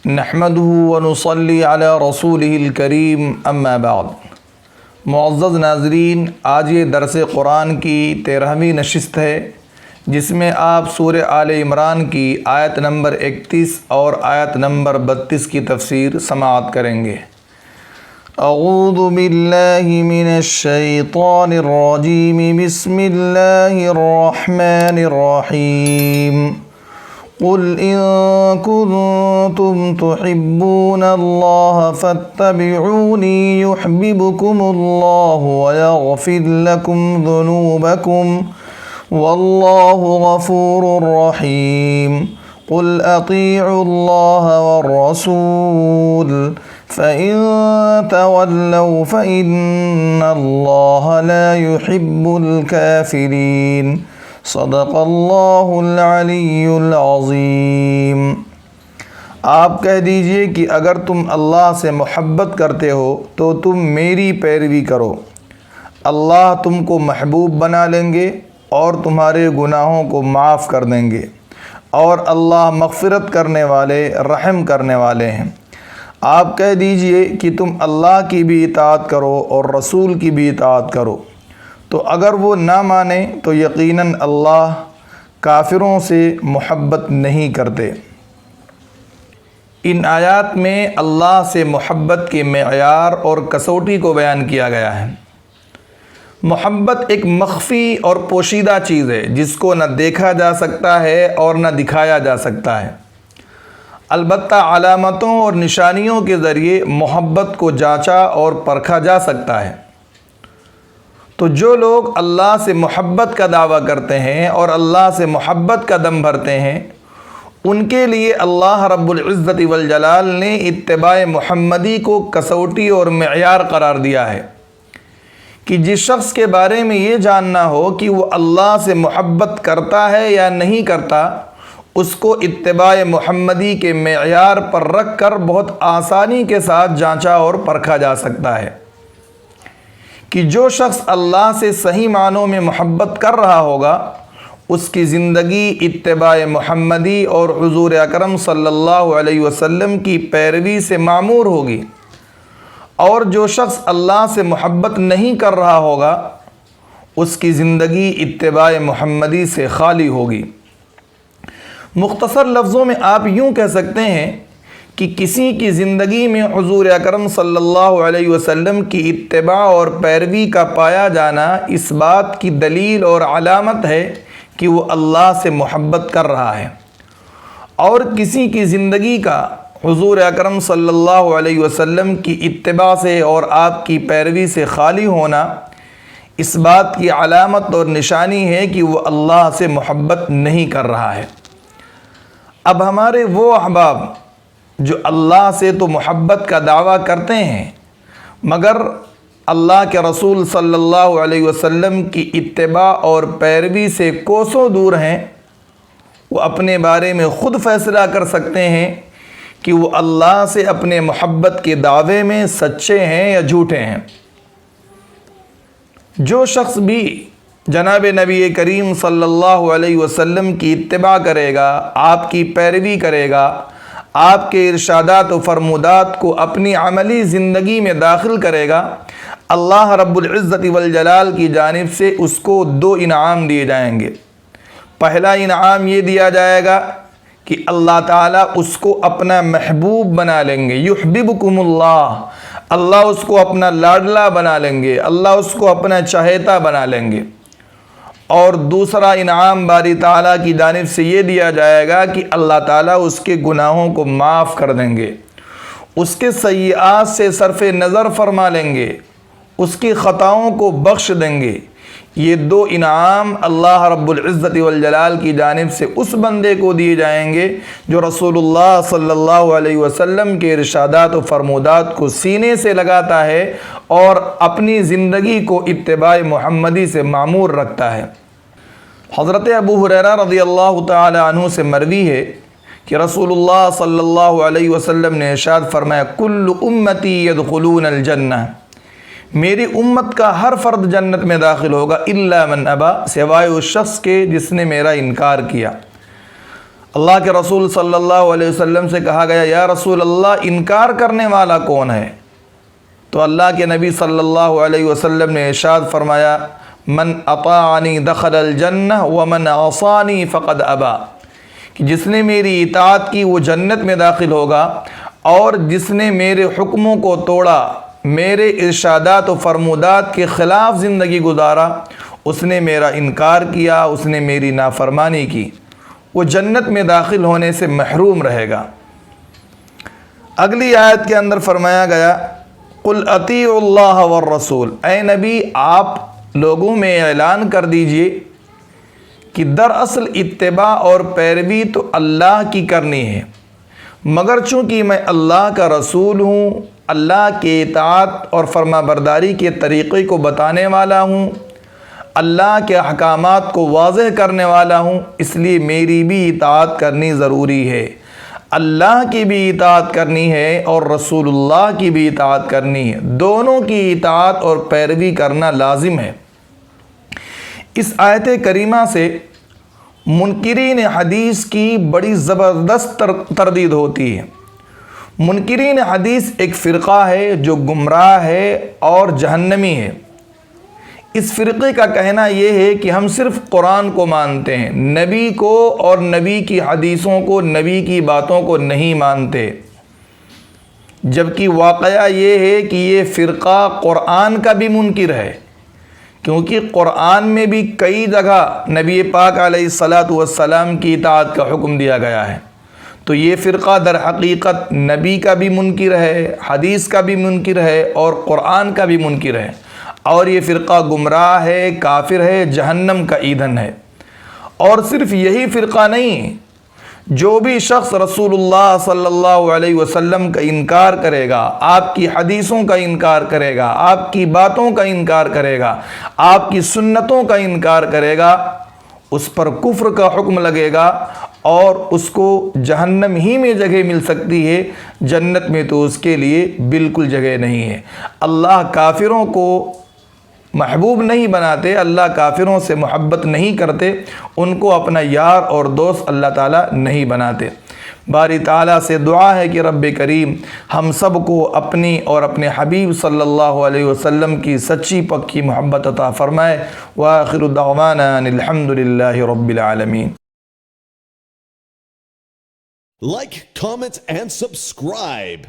نحمدہ ونصلی علی رسولہ الکریم اما بعد۔ معزز ناظرین، آج یہ درس قرآن کی 13ویں نشست ہے جس میں آپ سورہ آل عمران کی آیت نمبر 31 اور آیت نمبر 32 کی تفسیر سماعت کریں گے۔ اعوذ باللہ من الشیطان الرجیم، بسم اللہ الرحمن الرحیم۔ قل إن كنتم تحبون الله فاتبعوني يحببكم الله ويغفر لكم ذنوبكم والله غفور رحيم۔ قل أطيعوا الله والرسول فإن تولوا فإن الله لا يحب الكافرين۔ صدق اللہ العلی العظیم۔ آپ کہہ دیجئے کہ اگر تم اللہ سے محبت کرتے ہو تو تم میری پیروی کرو، اللہ تم کو محبوب بنا لیں گے اور تمہارے گناہوں کو معاف کر دیں گے، اور اللہ مغفرت کرنے والے رحم کرنے والے ہیں۔ آپ کہہ دیجئے کہ تم اللہ کی بھی اطاعت کرو اور رسول کی بھی اطاعت کرو، تو اگر وہ نہ مانیں تو یقیناً اللہ کافروں سے محبت نہیں کرتے۔ ان آیات میں اللہ سے محبت کے معیار اور کسوٹی کو بیان کیا گیا ہے۔ محبت ایک مخفی اور پوشیدہ چیز ہے جس کو نہ دیکھا جا سکتا ہے اور نہ دکھایا جا سکتا ہے، البتہ علامتوں اور نشانیوں کے ذریعے محبت کو جانچا اور پرکھا جا سکتا ہے۔ تو جو لوگ اللہ سے محبت کا دعویٰ کرتے ہیں اور اللہ سے محبت کا دم بھرتے ہیں، ان کے لیے اللہ رب العزت والجلال نے اتباع محمدی کو کسوٹی اور معیار قرار دیا ہے کہ جس شخص کے بارے میں یہ جاننا ہو کہ وہ اللہ سے محبت کرتا ہے یا نہیں کرتا، اس کو اتباع محمدی کے معیار پر رکھ کر بہت آسانی کے ساتھ جانچا اور پرکھا جا سکتا ہے کہ جو شخص اللہ سے صحیح معنوں میں محبت کر رہا ہوگا اس کی زندگی اتباع محمدی اور حضور اکرم صلی اللہ علیہ وسلم کی پیروی سے معمور ہوگی، اور جو شخص اللہ سے محبت نہیں کر رہا ہوگا اس کی زندگی اتباع محمدی سے خالی ہوگی۔ مختصر لفظوں میں آپ یوں کہہ سکتے ہیں کہ کسی کی زندگی میں حضور اکرم صلی اللہ علیہ وسلم کی اتباع اور پیروی کا پایا جانا اس بات کی دلیل اور علامت ہے کہ وہ اللہ سے محبت کر رہا ہے، اور کسی کی زندگی کا حضور اکرم صلی اللہ علیہ وسلم کی اتباع سے اور آپ کی پیروی سے خالی ہونا اس بات کی علامت اور نشانی ہے کہ وہ اللہ سے محبت نہیں کر رہا ہے۔ اب ہمارے وہ احباب جو اللہ سے تو محبت کا دعویٰ کرتے ہیں مگر اللہ کے رسول صلی اللہ علیہ وسلم کی اتباع اور پیروی سے کوسوں دور ہیں، وہ اپنے بارے میں خود فیصلہ کر سکتے ہیں کہ وہ اللہ سے اپنے محبت کے دعوے میں سچے ہیں یا جھوٹے ہیں۔ جو شخص بھی جناب نبی کریم صلی اللہ علیہ وسلم کی اتباع کرے گا، آپ کی پیروی کرے گا، آپ کے ارشادات و فرمودات کو اپنی عملی زندگی میں داخل کرے گا، اللہ رب العزت والجلال کی جانب سے اس کو دو انعام دیے جائیں گے۔ پہلا انعام یہ دیا جائے گا کہ اللہ تعالیٰ اس کو اپنا محبوب بنا لیں گے، یحببکم اللہ، اللہ اس کو اپنا لاڈلا بنا لیں گے، اللہ اس کو اپنا چہیتا بنا لیں گے۔ اور دوسرا انعام باری تعالیٰ کی جانب سے یہ دیا جائے گا کہ اللہ تعالیٰ اس کے گناہوں کو معاف کر دیں گے، اس کے سیئات سے صرف نظر فرما لیں گے، اس کی خطاؤں کو بخش دیں گے۔ یہ دو انعام اللہ رب العزت والجلال کی جانب سے اس بندے کو دیے جائیں گے جو رسول اللہ صلی اللہ علیہ وسلم کے ارشادات و فرمودات کو سینے سے لگاتا ہے اور اپنی زندگی کو اتباع محمدی سے معمور رکھتا ہے۔ حضرت ابو ہریرہ رضی اللہ تعالی عنہ سے مروی ہے کہ رسول اللہ صلی اللہ علیہ وسلم نے ارشاد فرمایا، کل امتی یدخلون الجنہ، میری امت کا ہر فرد جنت میں داخل ہوگا الا من ابا، سوائے اس شخص کے جس نے میرا انکار کیا۔ اللہ کے رسول صلی اللہ علیہ وسلم سے کہا گیا یا رسول اللہ انکار کرنے والا کون ہے؟ تو اللہ کے نبی صلی اللہ علیہ وسلم نے ارشاد فرمایا من اطاعنی دخل الجنہ ومن عصانی فقد ابا، کہ جس نے میری اطاعت کی وہ جنت میں داخل ہوگا، اور جس نے میرے حکموں کو توڑا، میرے ارشادات و فرمودات کے خلاف زندگی گزارا، اس نے میرا انکار کیا، اس نے میری نافرمانی کی، وہ جنت میں داخل ہونے سے محروم رہے گا۔ اگلی آیت کے اندر فرمایا گیا قل اطیعوا اللہ والرسول، اے نبی آپ لوگوں میں اعلان کر دیجئے کہ دراصل اتباع اور پیروی تو اللہ کی کرنی ہے، مگر چونکہ میں اللہ کا رسول ہوں، اللہ کے اطاعت اور فرما برداری کے طریقے کو بتانے والا ہوں، اللہ کے احکامات کو واضح کرنے والا ہوں، اس لیے میری بھی اطاعت کرنی ضروری ہے، اللہ کی بھی اطاعت کرنی ہے اور رسول اللہ کی بھی اطاعت کرنی ہے، دونوں کی اطاعت اور پیروی کرنا لازم ہے۔ اس آیت کریمہ سے منکرین حدیث کی بڑی زبردست تردید ہوتی ہے۔ منکرین حدیث ایک فرقہ ہے جو گمراہ ہے اور جہنمی ہے۔ اس فرقے کا کہنا یہ ہے کہ ہم صرف قرآن کو مانتے ہیں، نبی کو اور نبی کی حدیثوں کو، نبی کی باتوں کو نہیں مانتے، جبکہ واقعہ یہ ہے کہ یہ فرقہ قرآن کا بھی منکر ہے، کیونکہ قرآن میں بھی کئی جگہ نبی پاک علیہ الصلاۃ والسلام کی اطاعت کا حکم دیا گیا ہے۔ تو یہ فرقہ در حقیقت نبی کا بھی منکر ہے، حدیث کا بھی منکر ہے اور قرآن کا بھی منکر ہے، اور یہ فرقہ گمراہ ہے، کافر ہے، جہنم کا ایندھن ہے۔ اور صرف یہی فرقہ نہیں، جو بھی شخص رسول اللہ صلی اللہ علیہ وسلم کا انکار کرے گا، آپ کی حدیثوں کا انکار کرے گا، آپ کی باتوں کا انکار کرے گا، آپ کی سنتوں کا انکار کرے گا، اس پر کفر کا حکم لگے گا اور اس کو جہنم ہی میں جگہ مل سکتی ہے، جنت میں تو اس کے لیے بالکل جگہ نہیں ہے۔ اللہ کافروں کو محبوب نہیں بناتے، اللہ کافروں سے محبت نہیں کرتے، ان کو اپنا یار اور دوست اللہ تعالیٰ نہیں بناتے۔ باری تعالیٰ سے دعا ہے کہ رب کریم ہم سب کو اپنی اور اپنے حبیب صلی اللہ علیہ وسلم کی سچی پکی محبت عطا فرمائے۔ وآخر دعوانا ان الحمد للہ رب العالمین۔ Like, comment, and subscribe.